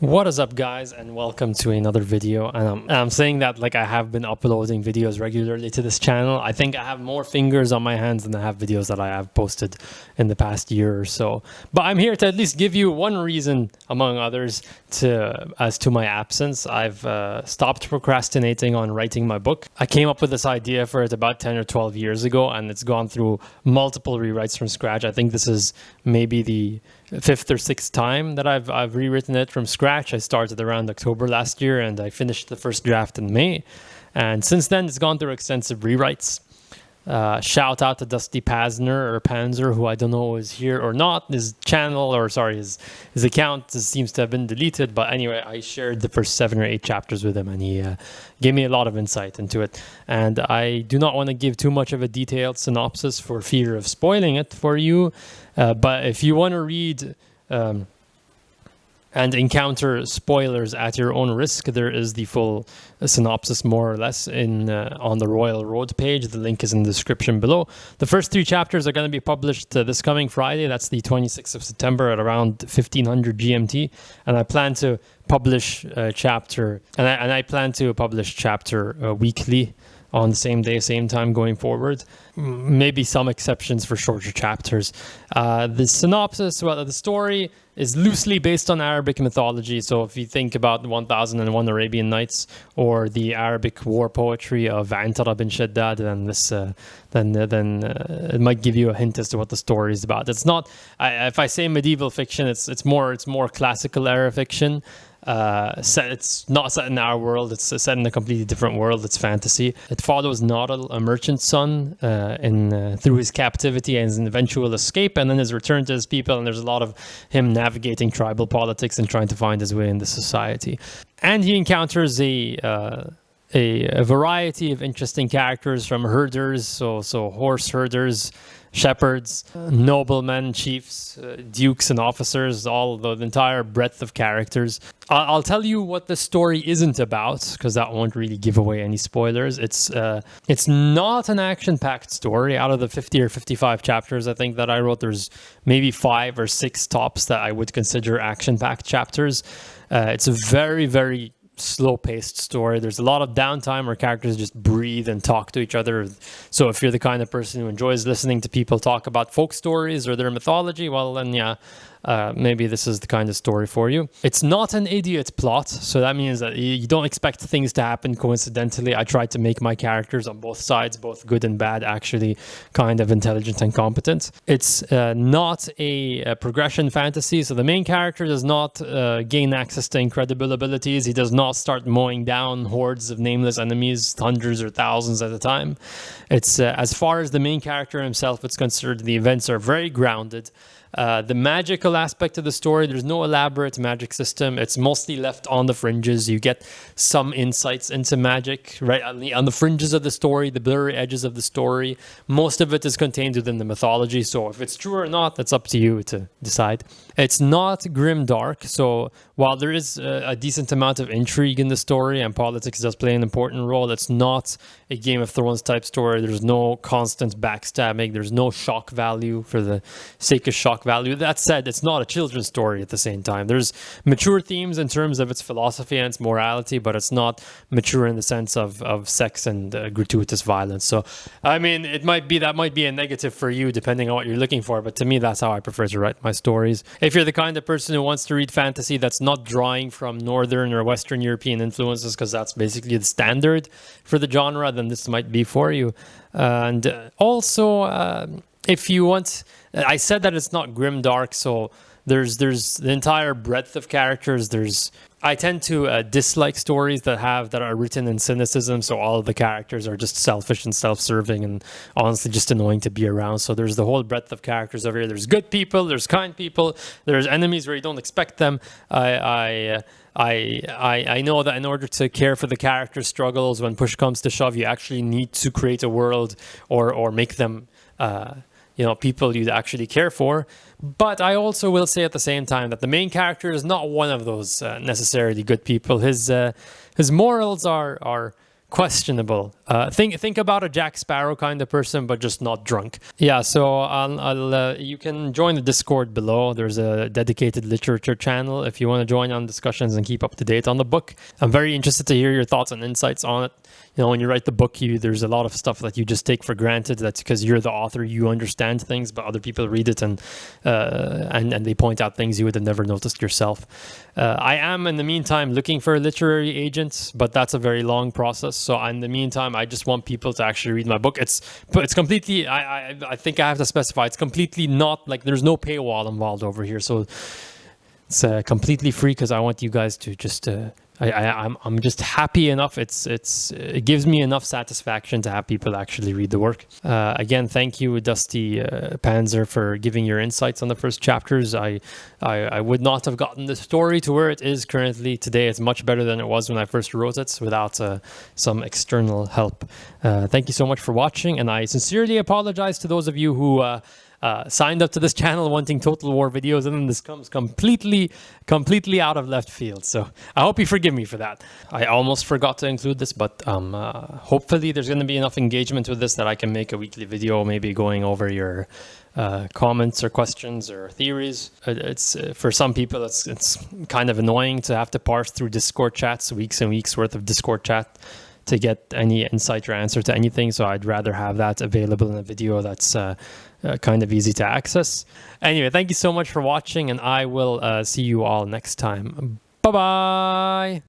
What is up, guys, and welcome to another video. And I'm saying that like I have been uploading videos regularly to this channel. I think I have more fingers on my hands than I have videos that I have posted in the past year or so. But I'm here to at least give you one reason, among others, as to my absence. I've stopped procrastinating on writing my book. I came up with this idea for it about 10 or 12 years ago, and it's gone through multiple rewrites from scratch. I think this is maybe the fifth or sixth time that I've rewritten it from scratch. I started around October last year and I finished the first draft in May. And since then, it's gone through extensive rewrites. Shout out to Dusty Panzer, who I don't know is here or not. His channel, or sorry, his account seems to have been deleted. But anyway, I shared the first 7 or 8 chapters with him, and he gave me a lot of insight into it. And I do not want to give too much of a detailed synopsis for fear of spoiling it for you. But if you want to read and encounter spoilers at your own risk, there is the full synopsis, more or less, on the Royal Road page. The link is in the description below. The first 3 chapters are going to be published this coming Friday. That's the 26th of September at around 1500 GMT. And I plan to publish chapter weekly on the same day, same time going forward. Maybe some exceptions for shorter chapters. The synopsis, well, the story is loosely based on Arabic mythology. So if you think about 1001 Arabian Nights or the Arabic war poetry of Antara bin Shaddad, then it might give you a hint as to what the story is about. It's not, if I say medieval fiction, it's more classical era fiction. It's not set in our world. It's set in a completely different world. It's fantasy. It follows Nadal, a merchant son, through his captivity and his eventual escape, and then his return to his people. And there's a lot of him navigating tribal politics and trying to find his way in the society. And he encounters a variety of interesting characters, from herders, so horse herders, shepherds, noblemen, chiefs, dukes and officers, the entire breadth of characters. I'll tell you what the story isn't about, because that won't really give away any spoilers. It's not an action-packed story. Out of the 50 or 55 chapters I think that I wrote, there's maybe 5 or 6 tops that I would consider action-packed chapters. It's a very, very slow-paced story. There's a lot of downtime where characters just breathe and talk to each other. So if you're the kind of person who enjoys listening to people talk about folk stories or their mythology, well then yeah, maybe this is the kind of story for you. It's not an idiot plot, so that means that you don't expect things to happen coincidentally. I tried to make my characters on both sides, both good and bad, actually kind of intelligent and competent. It's not a progression fantasy, so the main character does not gain access to incredible abilities. He does not start mowing down hordes of nameless enemies, hundreds or thousands at a time. It's as far as the main character himself is concerned, the events are very grounded. The magical aspect of the story, there's no elaborate magic system. It's mostly left on the fringes. You get some insights into magic right on the fringes of the story, the blurry edges of the story. Most of it is contained within the mythology, so if it's true or not, that's up to you to decide. It's not grim dark, so while there is a decent amount of intrigue in the story and politics does play an important role, it's not a Game of Thrones type story. There's no constant backstabbing. There's no shock value for the sake of shock value. That said, it's not a children's story at the same time. There's mature themes in terms of its philosophy and its morality, but it's not mature in the sense of sex and gratuitous violence. So, I mean, that might be a negative for you depending on what you're looking for, but to me, that's how I prefer to write my stories. If you're the kind of person who wants to read fantasy that's not drawing from Northern or Western European influences, because that's basically the standard for the genre, then this might be for you. And also, if you want, I said that it's not grim dark, so there's the entire breadth of characters. I tend to dislike stories that are written in cynicism, so all of the characters are just selfish and self-serving and honestly just annoying to be around. So there's the whole breadth of characters over here. There's good people, there's kind people, there's enemies where you don't expect them. I know that in order to care for the character struggles, when push comes to shove, you actually need to create a world or make them people you'd actually care for. But I also will say at the same time that the main character is not one of those necessarily good people. His morals are questionable. Think about a Jack Sparrow kind of person, but just not drunk. Yeah, so you can join the Discord below. There's a dedicated literature channel if you want to join on discussions and keep up to date on the book. I'm very interested to hear your thoughts and insights on it. You know, when you write the book, there's a lot of stuff that you just take for granted. That's because you're the author, you understand things, but other people read it and they point out things you would have never noticed yourself. I am, in the meantime, looking for a literary agent, but that's a very long process. So in the meantime, I just want people to actually read my book. It's completely, I think I have to specify, it's completely not, like, there's no paywall involved over here. So it's completely free because I want you guys to just... I'm just happy enough. It gives me enough satisfaction to have people actually read the work. Again, thank you, Dusty Panzer, for giving your insights on the first chapters. I would not have gotten the story to where it is currently. Today it's much better than it was when I first wrote it without some external help. Thank you so much for watching, and I sincerely apologize to those of you who signed up to this channel wanting Total War videos, and then this comes completely out of left field. So I hope you forgive me for that. I almost forgot to include this, but hopefully there's going to be enough engagement with this that I can make a weekly video, maybe going over your comments or questions or theories. It's for some people, it's kind of annoying to have to parse through Discord chats, weeks and weeks worth of Discord chat, to get any insight or answer to anything. So I'd rather have that available in a video that's kind of easy to access. Anyway, thank you so much for watching, and I will see you all next time. Bye-bye!